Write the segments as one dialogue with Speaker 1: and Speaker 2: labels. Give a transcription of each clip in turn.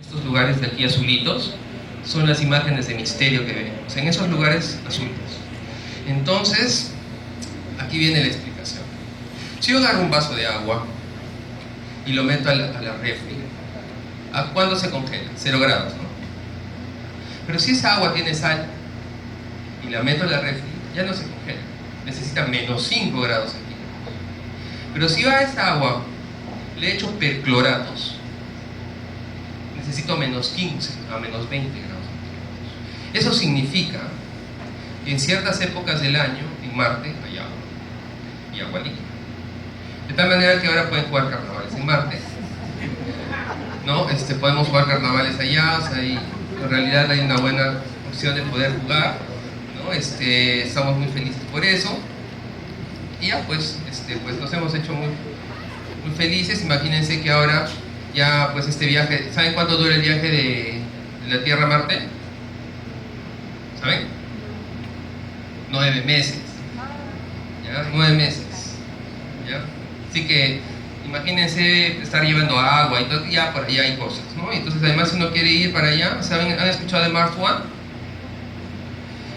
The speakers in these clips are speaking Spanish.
Speaker 1: Estos lugares de aquí azulitos son las imágenes de misterio que vemos, en esos lugares azulitos. Entonces, aquí viene la explicación. Si yo agarro un vaso de agua y lo meto a la refri, ¿a cuándo se congela? 0 grados, ¿no? Pero si esa agua tiene sal y la meto a la refri, ya no se congela. Necesita menos 5 grados centígrados. Pero si a esta agua le echo percloratos, necesito menos 15 a menos 20 grados centígrados. Eso significa que en ciertas épocas del año en Marte hay agua y agua líquida. De tal manera que ahora pueden jugar carnavales en Marte, ¿no? Podemos jugar carnavales allá, o sea, en realidad hay una buena opción de poder jugar, ¿no? Estamos muy felices por eso. Y ya pues nos hemos hecho muy felices. Imagínense que ahora ya pues este viaje, ¿saben cuánto dura el viaje de la Tierra a Marte? ¿Saben? 9 meses. ¿Ya? 9 meses. ¿Ya? Así que imagínense estar llevando agua y todo, ya por allá hay cosas, ¿no? Entonces además si uno quiere ir para allá, ¿saben? ¿Han escuchado de Mars One?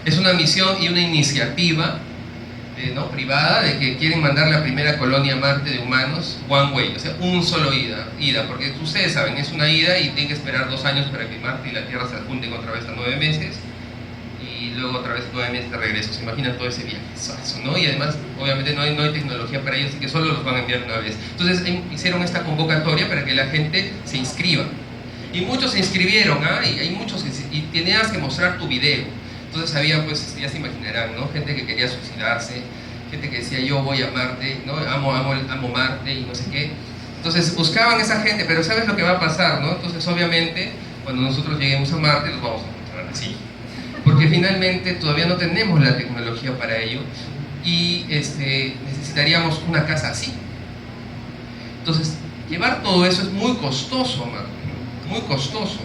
Speaker 1: Es una misión y una iniciativa ¿no? privada de que quieren mandar la primera colonia a Marte de humanos one way, o sea, un solo ida, porque ustedes saben, es una ida y tienen que esperar 2 años para que Marte y la Tierra se junten otra vez a 9 meses y luego otra vez 9 meses de regreso. Se imaginan todo ese viaje, ¿no? Y además obviamente no hay tecnología para ellos, así que solo los van a enviar una vez. Entonces hicieron esta convocatoria para que la gente se inscriba y muchos se inscribieron, y hay muchos y tenías que mostrar tu video. Entonces había, pues, ya se imaginarán, ¿no? Gente que quería suicidarse, gente que decía yo voy a Marte, ¿no? Amo Marte y no sé qué. Entonces buscaban esa gente, pero ¿sabes lo que va a pasar, no? Entonces obviamente cuando nosotros lleguemos a Marte los vamos a encontrar así. Porque finalmente todavía no tenemos la tecnología para ello y necesitaríamos una casa así. Entonces llevar todo eso es muy costoso, Marte, muy costoso.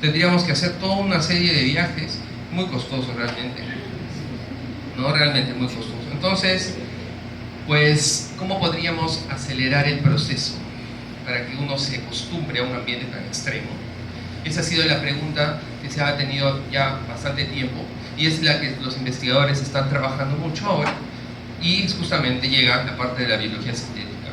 Speaker 1: Tendríamos que hacer toda una serie de viajes muy costoso realmente, ¿no? Realmente muy costoso. Entonces, pues, ¿cómo podríamos acelerar el proceso para que uno se acostumbre a un ambiente tan extremo? Esa ha sido la pregunta que se ha tenido ya bastante tiempo y es la que los investigadores están trabajando mucho ahora y justamente llega la parte de la biología sintética.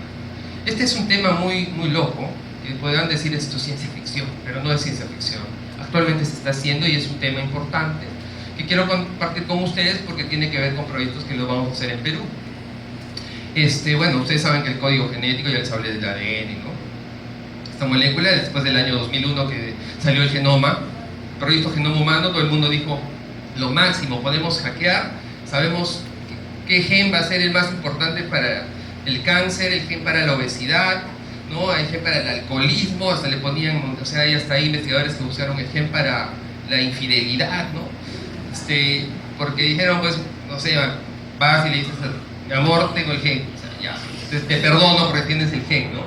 Speaker 1: Este es un tema muy loco, que podrán decir esto es ciencia ficción, pero no es ciencia ficción. Actualmente se está haciendo y es un tema importante que quiero compartir con ustedes porque tiene que ver con proyectos que los vamos a hacer en Perú. Bueno, ustedes saben que el código genético, ya les hablé del ADN, ¿no? Esta molécula, después del año 2001 que salió el genoma, el proyecto Genoma Humano, todo el mundo dijo lo máximo, podemos hackear, sabemos qué gen va a ser el más importante para el cáncer, el gen para la obesidad, ¿no? Hay gen para el alcoholismo, hasta le ponían, o sea, hay hasta ahí investigadores que usaron el gen para la infidelidad, ¿no? Porque dijeron, pues, no sé, vas y le dices, mi amor, tengo el gen, o sea, ya, te perdono porque tienes el gen, ¿no?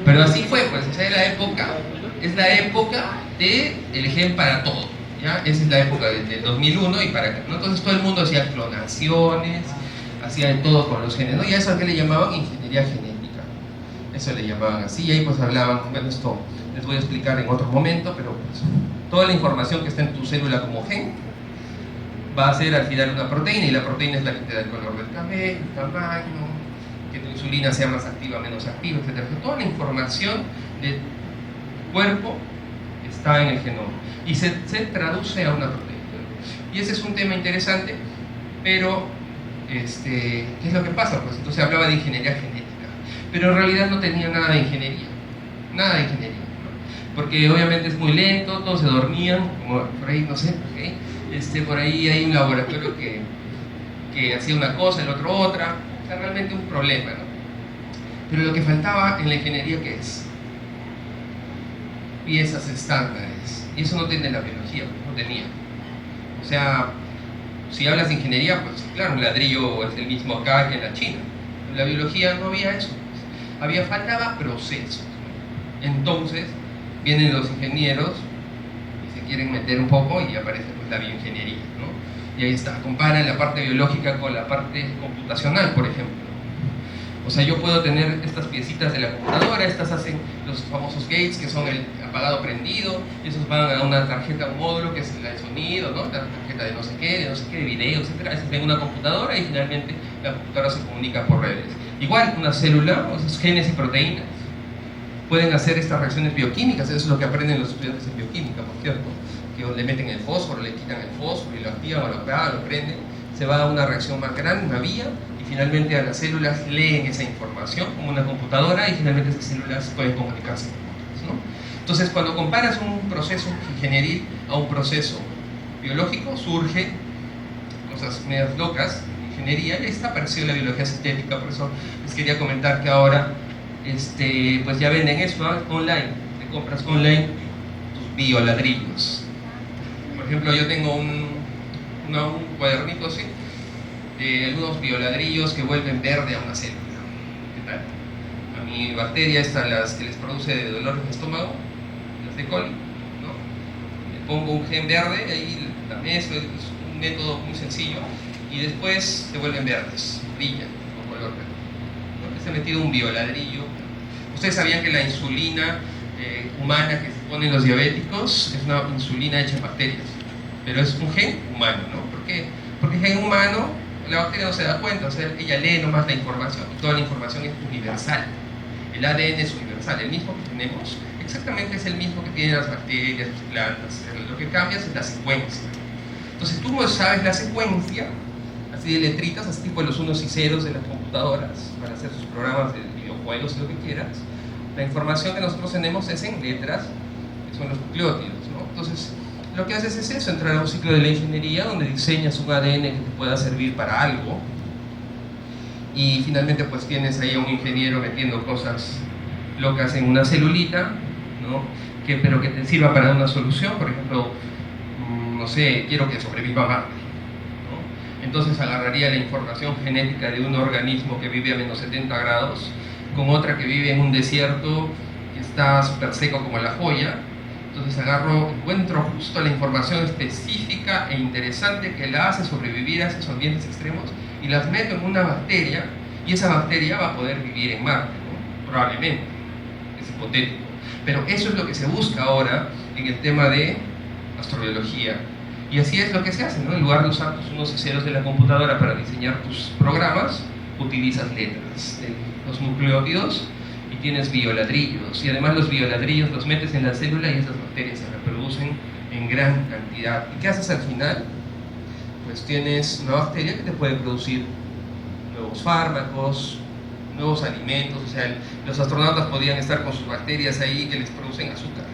Speaker 1: Pero así fue, pues, o sea, es la época del gen para todo, ¿ya? Esa es la época del 2001 y para acá, ¿no? Entonces todo el mundo hacía clonaciones, hacía de todo con los genes, ¿no? Y a eso que le llamaban ingeniería genética, eso le llamaban así, y ahí pues hablaban, bueno, esto les voy a explicar en otro momento, pero pues, toda la información que está en tu célula como gen va a ser al final una proteína, y la proteína es la que te da el color del cabello, el tamaño, que tu insulina sea más activa, menos activa, etc. Toda la información del cuerpo está en el genoma y se traduce a una proteína. Y ese es un tema interesante, pero ¿qué es lo que pasa? Pues entonces hablaba de ingeniería genética, pero en realidad no tenía nada de ingeniería, ¿no? Porque obviamente es muy lento, todos se dormían, como por ahí, no sé, ¿okay? Por ahí hay un laboratorio que hacía una cosa, el otro otra, o sea, realmente un problema, ¿no? Pero lo que faltaba en la ingeniería, ¿qué es? Piezas estándares, y eso no tiene la biología, no tenía. O sea, si hablas de ingeniería, pues claro, un ladrillo es el mismo acá que en la China. En la biología no había eso, faltaba procesos. Entonces vienen los ingenieros y se quieren meter un poco y aparece pues la bioingeniería, ¿no? Y ahí está, comparan la parte biológica con la parte computacional, por ejemplo. O sea, yo puedo tener estas piecitas de la computadora, estas hacen los famosos gates, que son el apagado prendido, y esos van a una tarjeta, un módulo que es la de sonido, ¿no? La tarjeta de no sé qué, de video, etc. Eso tiene una computadora y finalmente la computadora se comunica por redes. Igual, una célula, o esos genes y proteínas, pueden hacer estas reacciones bioquímicas. Eso es lo que aprenden los estudiantes en bioquímica, por cierto, que le meten el fósforo, le quitan el fósforo y lo activan o lo apagan, lo prenden, se va a una reacción más grande, una vía, y finalmente a las células leen esa información como una computadora y finalmente esas células pueden comunicarse con otras, ¿no? Entonces, cuando comparas un proceso ingenieril a un proceso biológico, surge cosas medias locas en ingeniería, y ahí está apareció la biología sintética. Por eso les quería comentar que ahora pues ya venden eso, ¿no? Online, te compras online tus bioladrillos. Por ejemplo, yo tengo un cuadernito así de algunos bioladrillos que vuelven verde a una célula. ¿Qué tal? A mi bacteria, las que les produce de dolor de estómago, las de coli, ¿no? Le pongo un gen verde, ahí también eso es un método muy sencillo, y después se vuelven verdes, brillan con color verde, ¿no? Se ha metido un bioladrillo. Ustedes sabían que la insulina humana que se ponen los diabéticos es una insulina hecha en bacterias, pero es un gen humano, ¿no? ¿Por qué? Porque el gen humano, la bacteria no se da cuenta, o sea, ella lee nomás la información, y toda la información es universal. El ADN es universal, el mismo que tenemos, exactamente es el mismo que tienen las bacterias, las plantas. Lo que cambia es la secuencia. Entonces, tú no sabes la secuencia, así de letritas, así tipo los unos y ceros de las computadoras, para hacer sus programas de videojuegos y lo que quieras. La información que nosotros tenemos es en letras, que son los nucleótidos, ¿no? Entonces, lo que haces es eso, entrar a un ciclo de la ingeniería donde diseñas un ADN que te pueda servir para algo, y finalmente pues tienes ahí a un ingeniero metiendo cosas locas en una celulita, ¿no? Pero que te sirva para una solución. Por ejemplo, no sé, quiero que sobreviva Marte, ¿no? Entonces agarraría la información genética de un organismo que vive a menos 70 grados con otra que vive en un desierto que está súper seco como la joya. Entonces encuentro justo la información específica e interesante que la hace sobrevivir a esos ambientes extremos, y las meto en una bacteria, y esa bacteria va a poder vivir en Marte, ¿no? Probablemente, es hipotético. Pero eso es lo que se busca ahora en el tema de astrobiología. Y así es lo que se hace, ¿no? En lugar de usar tus unos y ceros de la computadora para diseñar tus programas, utilizas letras, los nucleótidos, y tienes bioladrillos, y además los bioladrillos los metes en la célula y esas bacterias se reproducen en gran cantidad. ¿Y qué haces al final? Pues tienes una bacteria que te puede producir nuevos fármacos, nuevos alimentos. O sea, los astronautas podían estar con sus bacterias ahí que les producen azúcar,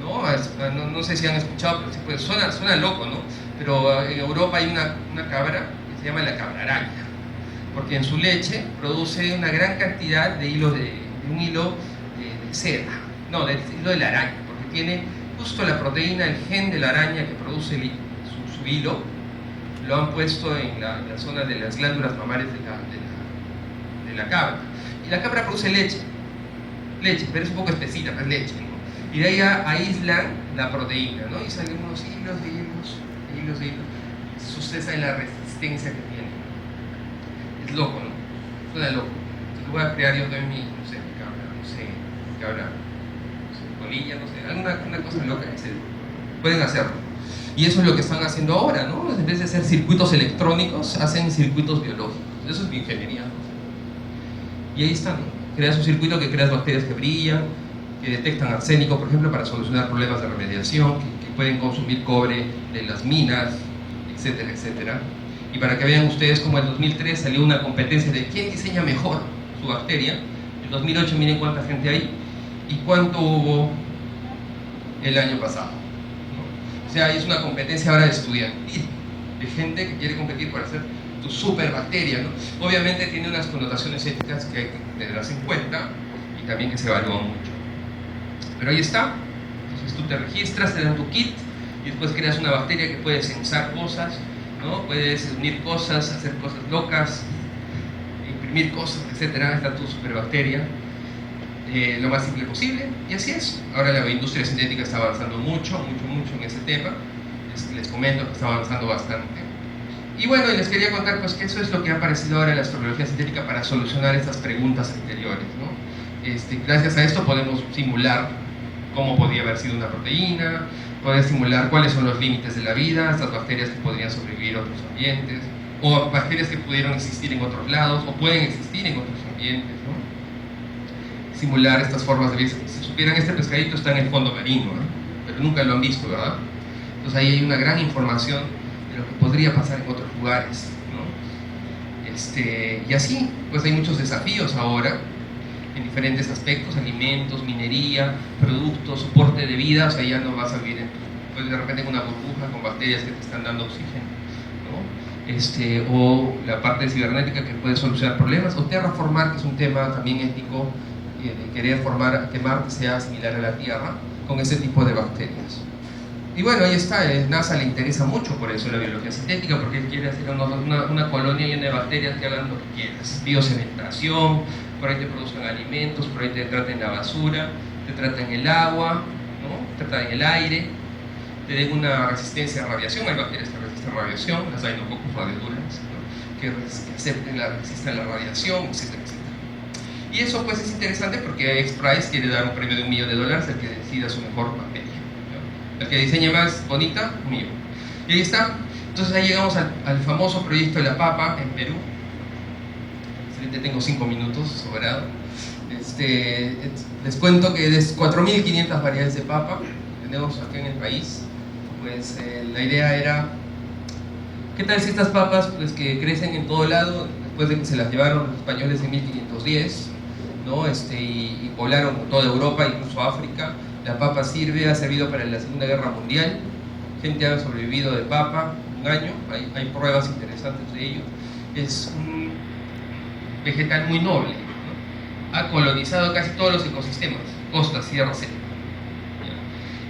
Speaker 1: ¿no? No sé si han escuchado, pero pues suena loco, ¿no? Pero en Europa hay una cabra que se llama la cabra araña, porque en su leche produce una gran cantidad de hilo de seda, no, del hilo de la araña, porque tiene justo la proteína, el gen de la araña que produce su hilo, lo han puesto en la zona de las glándulas mamarias de la cabra. Y la cabra produce leche, pero es un poco espesita, no es leche, ¿no? Y de ahí aíslan la proteína, ¿no? Y salen unos hilos de hilos. Sucesa en la resistencia que tiene. Es loco, ¿no? Suena loco. Entonces voy a crear yo también mi cabra, colilla, no sé, alguna cosa loca que pueden hacerlo. Y eso es lo que están haciendo ahora, ¿no? En vez de hacer circuitos electrónicos, hacen circuitos biológicos. Eso es bioingeniería, ¿no? Y ahí está, ¿no? Creas un circuito que creas bacterias que brillan, que detectan arsénico, por ejemplo, para solucionar problemas de remediación, que pueden consumir cobre de las minas, etcétera, etcétera. Y para que vean ustedes cómo en 2003 salió una competencia de quién diseña mejor su bacteria. En 2008 miren cuánta gente hay y cuánto hubo el año pasado, ¿no? O sea, es una competencia ahora de estudiantil, de gente que quiere competir para hacer tu super bacteria, ¿no? Obviamente tiene unas connotaciones éticas que hay que tenerlas en cuenta y también que se evalúan mucho. Pero ahí está. Entonces tú te registras, te dan tu kit y después creas una bacteria que puede sensar cosas, ¿no? Puedes unir cosas, hacer cosas locas, imprimir cosas, etc. Está tu superbacteria, lo más simple posible, y así es. Ahora la industria sintética está avanzando mucho en ese tema. Les comento que está avanzando bastante. Y bueno, y les quería contar pues que eso es lo que ha aparecido ahora en la astrobiología sintética para solucionar estas preguntas anteriores, ¿no? Gracias a esto podemos simular cómo podría haber sido una proteína, poder simular cuáles son los límites de la vida, estas bacterias que podrían sobrevivir en otros ambientes, o bacterias que pudieron existir en otros lados, o pueden existir en otros ambientes, ¿no? Simular estas formas de vida. Si supieran, este pescadito está en el fondo marino, ¿no? Pero nunca lo han visto, ¿verdad? Entonces ahí hay una gran información de lo que podría pasar en otros lugares, ¿no? Y así, pues hay muchos desafíos ahora en diferentes aspectos: alimentos, minería, productos, soporte de vida. O sea, ya no vas a vivir pues de repente en una burbuja con bacterias que te están dando oxígeno, ¿no? O la parte cibernética que puede solucionar problemas, o terraformar, que es un tema también ético, de querer formar que Marte sea similar a la Tierra con ese tipo de bacterias. Y bueno, ahí está, NASA le interesa mucho por eso la biología sintética, porque él quiere hacer una colonia llena de bacterias que hagan lo que quieras: biocementación, por ahí te produzcan alimentos, por ahí te traten la basura, te traten el agua, ¿no? Te traten el aire, te den una resistencia a radiación. Hay bacterias que resisten radiación, las Rhinococos radioduras, ¿no? que resisten la radiación, etcétera, etcétera. Y eso pues es interesante porque X-Prize quiere dar un premio de $1 millón al que decida su mejor bacteria, ¿no? El que diseñe más bonita, $1 millón. Y ahí está. Entonces ahí llegamos al famoso proyecto de la papa en Perú. Tengo 5 minutos sobrado. Les cuento que de 4.500 variedades de papa que tenemos acá en el país, pues la idea era: ¿qué tal si estas papas pues, que crecen en todo lado, después de que se las llevaron los españoles en 1510, ¿no? Y poblaron toda Europa, incluso África? La papa ha servido para la Segunda Guerra Mundial. Gente ha sobrevivido de papa un año, hay pruebas interesantes de ello. Es un vegetal muy noble, ¿no? Ha colonizado casi todos los ecosistemas, costa, sierra, selva.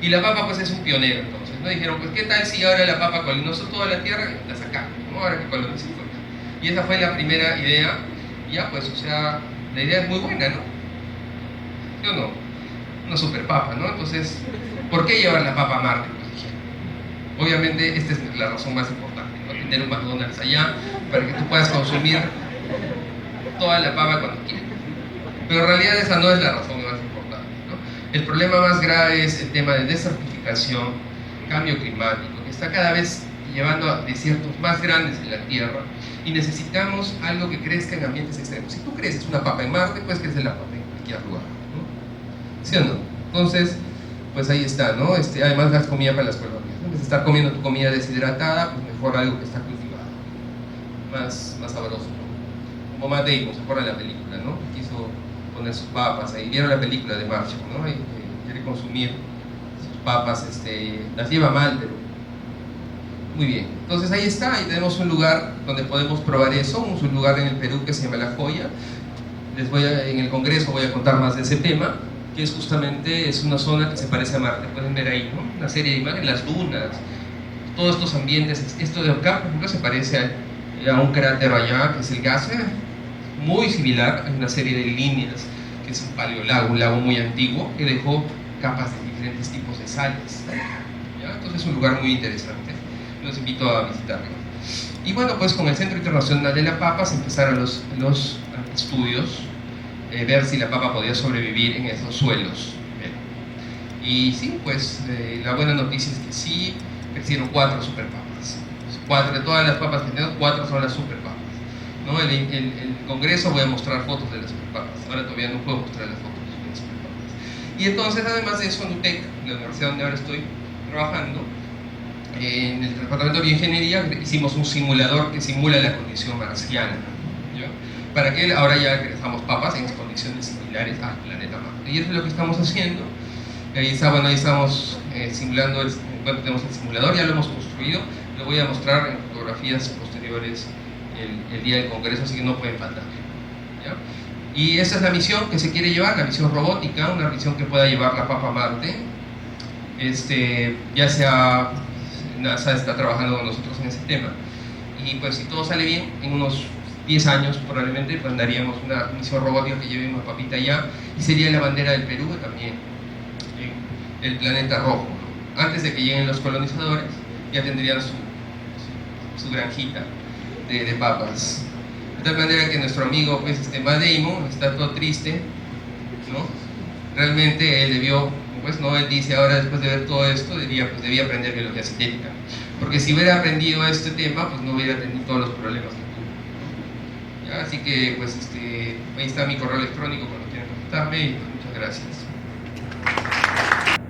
Speaker 1: Y la papa pues es un pionero. Entonces, ¿no? Dijeron, pues qué tal si ahora la papa colonizó toda la tierra y la sacamos, ¿no? Ahora que colonizó fuera. Y esa fue la primera idea. Ya pues, o sea, la idea es muy buena, ¿no? ¿Sí o no? Una super papa, ¿no? Entonces, ¿por qué llevar la papa a Marte? Pues dijeron. Obviamente esta es la razón más importante, ¿no? Tener un McDonald's allá para que tú puedas consumir toda la papa cuando quieras. Pero en realidad esa no es la razón más importante, ¿no? El problema más grave es el tema de desertificación, cambio climático, que está cada vez llevando a desiertos más grandes en la Tierra, y necesitamos algo que crezca en ambientes extremos. Si tú creces una papa en Marte, puedes crecer la papa en cualquier lugar, ¿no? ¿Sí o no? Entonces, pues ahí está, ¿no? Además das comida para las colonias, ¿no? En vez de estar comiendo tu comida deshidratada, pues mejor algo que está cultivado, más sabroso, ¿no? Como Matt Damon, ¿se acuerdan de la película, no? Quiso poner sus papas ahí. Vieron la película de Martian, ¿no? Y quiere consumir sus papas, las lleva mal, pero muy bien. Entonces ahí está, ahí tenemos un lugar donde podemos probar eso, un lugar en el Perú que se llama La Joya. En el congreso voy a contar más de ese tema, que es justamente una zona que se parece a Marte. Pueden ver ahí, ¿no? Una serie de imágenes, las dunas, todos estos ambientes. Esto de acá, por ejemplo, se parece a un cráter allá, que es el Gasser, muy similar. Hay una serie de líneas, que es un paleolago, un lago muy antiguo, que dejó capas de diferentes tipos de sales, ¿ya? Entonces es un lugar muy interesante, los invito a visitarlo. Y bueno, pues con el Centro Internacional de la Papa se empezaron los estudios, ver si la papa podía sobrevivir en esos suelos. Y sí, pues la buena noticia es que sí, crecieron 4 superpapas. 4 de todas las papas que tenemos, 4 son las superpapas, ¿no? El congreso voy a mostrar fotos de las superpapas. Ahora todavía no puedo mostrar las fotos de las superpapas. Y entonces, además de eso, en UTEC, la universidad donde ahora estoy trabajando, en el departamento de bioingeniería hicimos un simulador que simula la condición marciana, ¿ya? Para que ahora ya crezcamos papas en condiciones similares al planeta Marte. Y eso es lo que estamos haciendo. Ahí estamos simulando, tenemos el simulador, ya lo hemos construido. Lo voy a mostrar en fotografías posteriores el día del congreso, así que no pueden faltar, ¿ya? Y esa es la misión que se quiere llevar, la misión robótica, una misión que pueda llevar la papa a Marte. Ya sea NASA está trabajando con nosotros en ese tema, y pues si todo sale bien, en unos 10 años probablemente pues daríamos una misión robótica que lleve una papita allá, y sería la bandera del Perú también en el planeta rojo. Antes de que lleguen los colonizadores ya tendrían su su granjita de papas. De tal manera que nuestro amigo, pues, Matt Damon, está todo triste, ¿no? Realmente él debió, pues, no, él dice ahora, después de ver todo esto, pues, debía aprender biología sintética. Porque si hubiera aprendido este tema, pues no hubiera tenido todos los problemas que tuvo. ¿Ya? Así que, pues, ahí está mi correo electrónico cuando quieran contactarme y pues, muchas gracias.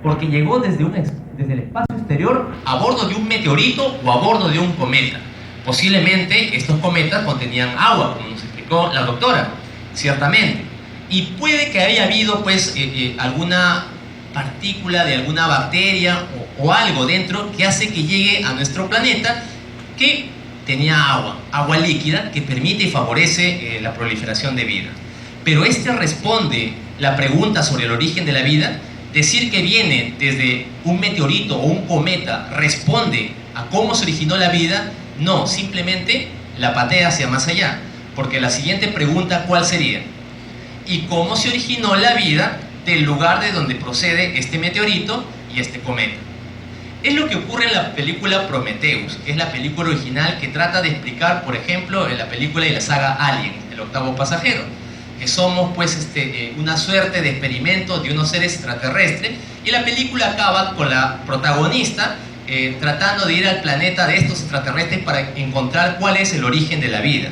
Speaker 2: Porque llegó desde el espacio exterior a bordo de un meteorito o a bordo de un cometa. Posiblemente estos cometas contenían agua, como nos explicó la doctora, ciertamente. Y puede que haya habido pues alguna partícula de alguna bacteria o algo dentro que hace que llegue a nuestro planeta que tenía agua líquida que permite y favorece la proliferación de vida. Pero responde la pregunta sobre el origen de la vida. Decir que viene desde un meteorito o un cometa responde a cómo se originó la vida, no, simplemente la patea hacia más allá. Porque la siguiente pregunta, ¿cuál sería? ¿Y cómo se originó la vida del lugar de donde procede este meteorito y este cometa? Es lo que ocurre en la película Prometheus, que es la película original que trata de explicar, por ejemplo, en la película de la saga Alien, El octavo pasajero, que somos pues una suerte de experimento de unos seres extraterrestres, y la película acaba con la protagonista tratando de ir al planeta de estos extraterrestres para encontrar cuál es el origen de la vida.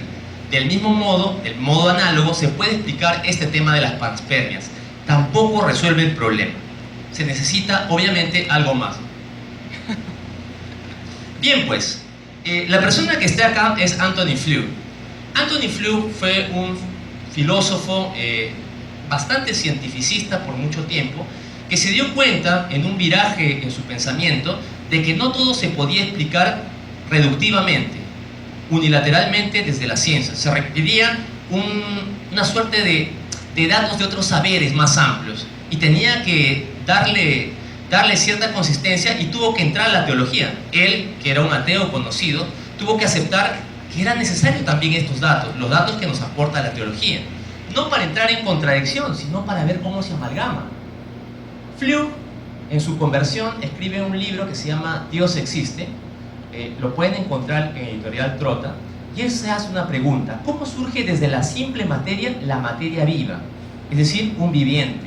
Speaker 2: Del mismo modo, del modo análogo, se puede explicar este tema de las panspermias. Tampoco resuelve el problema. Se necesita, obviamente, algo más. Bien, pues, la persona que está acá es Antony Flew. Antony Flew fue un filósofo bastante cientificista por mucho tiempo, que se dio cuenta en un viraje en su pensamiento de que no todo se podía explicar reductivamente, unilateralmente desde la ciencia. Se requería una suerte de datos de otros saberes más amplios y tenía que darle cierta consistencia, y tuvo que entrar a la teología. Él, que era un ateo conocido, tuvo que aceptar que era necesario también estos datos, los datos que nos aporta la teología, no para entrar en contradicción, sino para ver cómo se amalgama. Flew, en su conversión, escribe un libro que se llama Dios existe, lo pueden encontrar en Editorial Trota, y él se hace una pregunta: ¿cómo surge desde la simple materia la materia viva? Es decir, un viviente,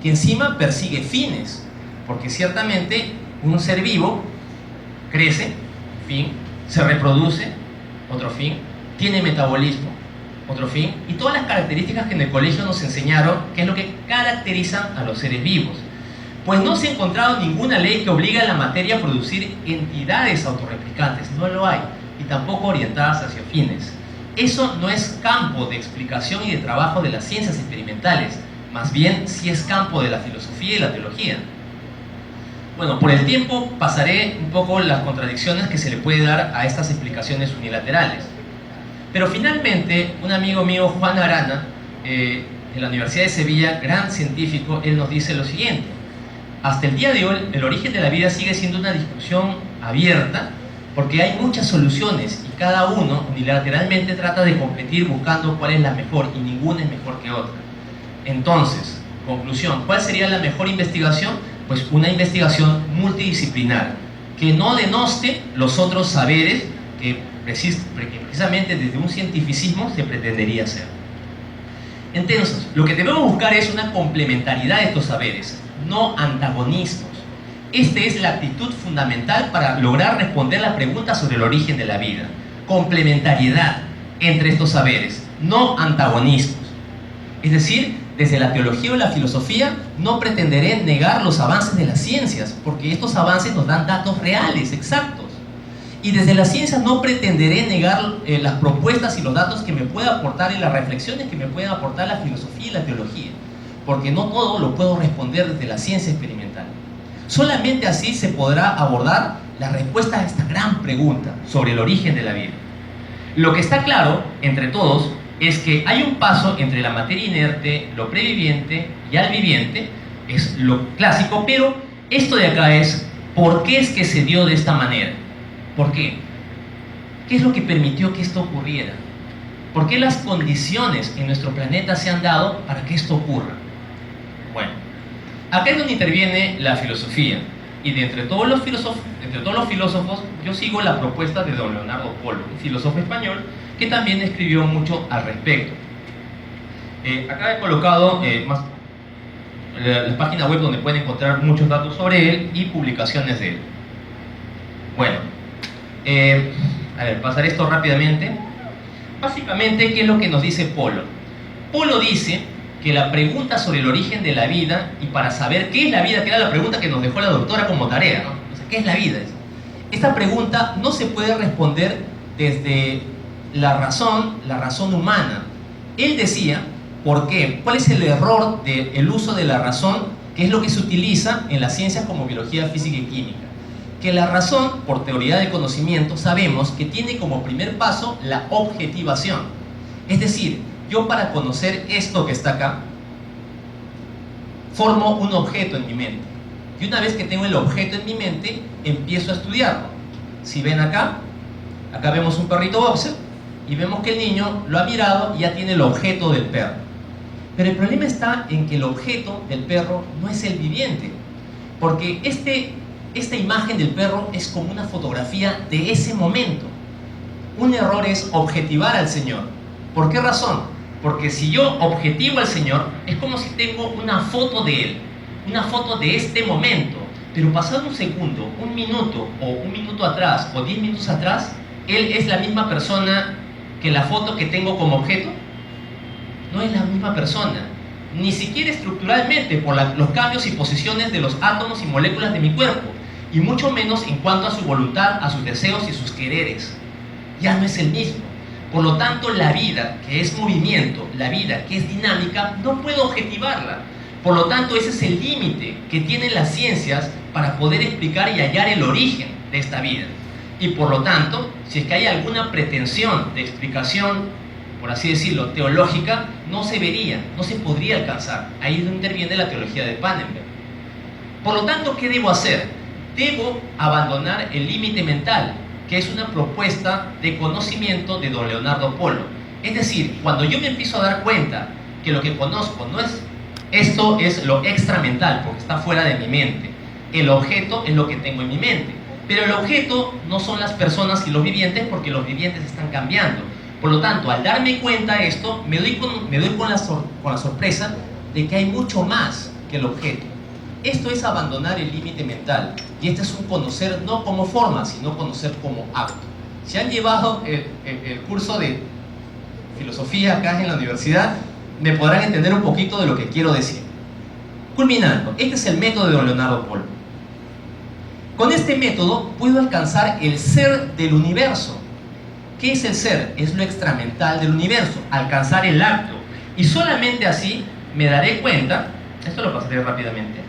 Speaker 2: que encima persigue fines, porque ciertamente un ser vivo crece, fin, se reproduce, otro fin, tiene metabolismo, otro fin, y todas las características que en el colegio nos enseñaron, que es lo que caracterizan a los seres vivos. Pues no se ha encontrado ninguna ley que obligue a la materia a producir entidades autorreplicantes, no lo hay, y tampoco orientadas hacia fines. Eso no es campo de explicación y de trabajo de las ciencias experimentales, más bien sí es campo de la filosofía y la teología. Bueno, por el tiempo pasaré un poco las contradicciones que se le puede dar a estas explicaciones unilaterales. Pero finalmente, un amigo mío, Juan Arana, de la Universidad de Sevilla, gran científico, él nos dice lo siguiente: hasta el día de hoy, el origen de la vida sigue siendo una discusión abierta, porque hay muchas soluciones y cada uno unilateralmente trata de competir buscando cuál es la mejor, y ninguna es mejor que otra. Entonces, conclusión, ¿cuál sería la mejor investigación? Pues una investigación multidisciplinar, que no denoste los otros saberes que precisamente desde un cientificismo se pretendería hacer. Entonces, lo que debemos buscar es una complementariedad de estos saberes, no antagonismos. Esta es la actitud fundamental para lograr responder la pregunta sobre el origen de la vida. Complementariedad entre estos saberes, no antagonismos. Es decir, desde la teología o la filosofía no pretenderé negar los avances de las ciencias, porque estos avances nos dan datos reales, exactos. Y desde la ciencia no pretenderé negar las propuestas y los datos que me pueda aportar y las reflexiones que me pueden aportar la filosofía y la teología, porque no todo lo puedo responder desde la ciencia experimental. Solamente así se podrá abordar la respuesta a esta gran pregunta sobre el origen de la vida. Lo que está claro entre todos es que hay un paso entre la materia inerte, lo previviente y al viviente, es lo clásico, pero esto de acá es ¿por qué es que se dio de esta manera? ¿Por qué? ¿Qué es lo que permitió que esto ocurriera? ¿Por qué las condiciones en nuestro planeta se han dado para que esto ocurra? Bueno, acá es donde interviene la filosofía. Y de entre todos los filósofos, yo sigo la propuesta de don Leonardo Polo, un filósofo español que también escribió mucho al respecto. Acá he colocado la página web donde pueden encontrar muchos datos sobre él y publicaciones de él. Bueno, a ver, pasaré esto rápidamente. Básicamente, ¿qué es lo que nos dice Polo? Polo dice que la pregunta sobre el origen de la vida, y para saber qué es la vida, que era la pregunta que nos dejó la doctora como tarea, ¿no? O sea, ¿qué es la vida? Esta pregunta no se puede responder desde la razón humana. Él decía, ¿por qué? ¿Cuál es el error del uso de la razón, que es lo que se utiliza en las ciencias como biología, física y química? Que la razón, por teoría del conocimiento, sabemos que tiene como primer paso la objetivación. Es decir, yo para conocer esto que está acá, formo un objeto en mi mente. Y una vez que tengo el objeto en mi mente, empiezo a estudiarlo. Si ven acá vemos un perrito boxer y vemos que el niño lo ha mirado y ya tiene el objeto del perro. Pero el problema está en que el objeto del perro no es el viviente. Porque esta imagen del perro es como una fotografía de ese momento. Un error es objetivar al Señor. ¿Por qué razón? Porque si yo objetivo al Señor, es como si tengo una foto de Él, una foto de este momento, pero pasado un segundo, un minuto, o un minuto atrás, o 10 minutos atrás, Él es la misma persona que la foto que tengo como objeto. No es la misma persona, ni siquiera estructuralmente por los cambios y posiciones de los átomos y moléculas de mi cuerpo, y mucho menos en cuanto a su voluntad, a sus deseos y sus quereres. Ya no es el mismo. Por lo tanto, la vida, que es movimiento, la vida, que es dinámica, no puedo objetivarla. Por lo tanto, ese es el límite que tienen las ciencias para poder explicar y hallar el origen de esta vida. Y por lo tanto, si es que hay alguna pretensión de explicación, por así decirlo, teológica, no se podría alcanzar. Ahí es donde interviene la teología de Pannenberg. Por lo tanto, ¿qué debo hacer? Debo abandonar el límite mental, que es una propuesta de conocimiento de don Leonardo Polo. Es decir, cuando yo me empiezo a dar cuenta que lo que conozco no es esto, es lo extramental, porque está fuera de mi mente. El objeto es lo que tengo en mi mente. Pero el objeto no son las personas y los vivientes, porque los vivientes están cambiando. Por lo tanto, al darme cuenta de esto, me doy con la sorpresa de que hay mucho más que el objeto. Esto es abandonar el límite mental, y este es un conocer no como forma, sino conocer como acto. Si han llevado el curso de filosofía acá en la universidad, me podrán entender un poquito de lo que quiero decir. Culminando, este es el método de don Leonardo Polo. Con este método puedo alcanzar el ser del universo. ¿Qué es el ser? Es lo extramental del universo, alcanzar el acto. Y solamente así me daré cuenta, esto lo pasaré rápidamente,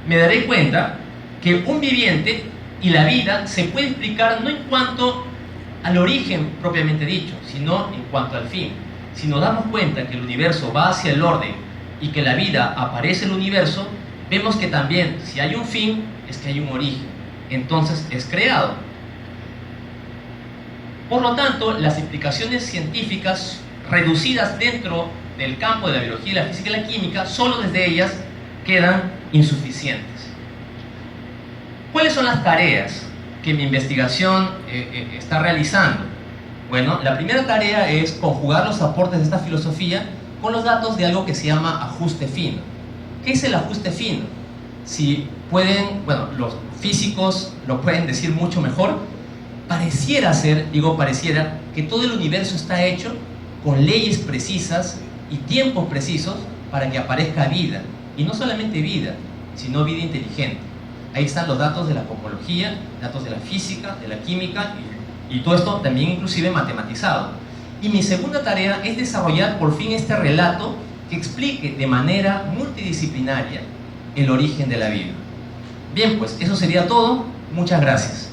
Speaker 2: me daré cuenta que un viviente y la vida se puede explicar no en cuanto al origen propiamente dicho, sino en cuanto al fin. Si nos damos cuenta que el universo va hacia el orden y que la vida aparece en el universo, vemos que también si hay un fin, es que hay un origen. Entonces es creado. Por lo tanto, las explicaciones científicas reducidas dentro del campo de la biología, la física y la química, solo desde ellas quedan insuficientes. ¿Cuáles son las tareas que mi investigación está realizando? Bueno, la primera tarea es conjugar los aportes de esta filosofía con los datos de algo que se llama ajuste fino. ¿Qué es el ajuste fino? Si pueden, bueno, los físicos lo pueden decir mucho mejor, pareciera ser, pareciera, que todo el universo está hecho con leyes precisas y tiempos precisos para que aparezca vida. Y no solamente vida, sino vida inteligente. Ahí están los datos de la cosmología, datos de la física, de la química y todo esto también inclusive matematizado. Y mi segunda tarea es desarrollar por fin este relato que explique de manera multidisciplinaria el origen de la vida. Bien, pues eso sería todo. Muchas gracias.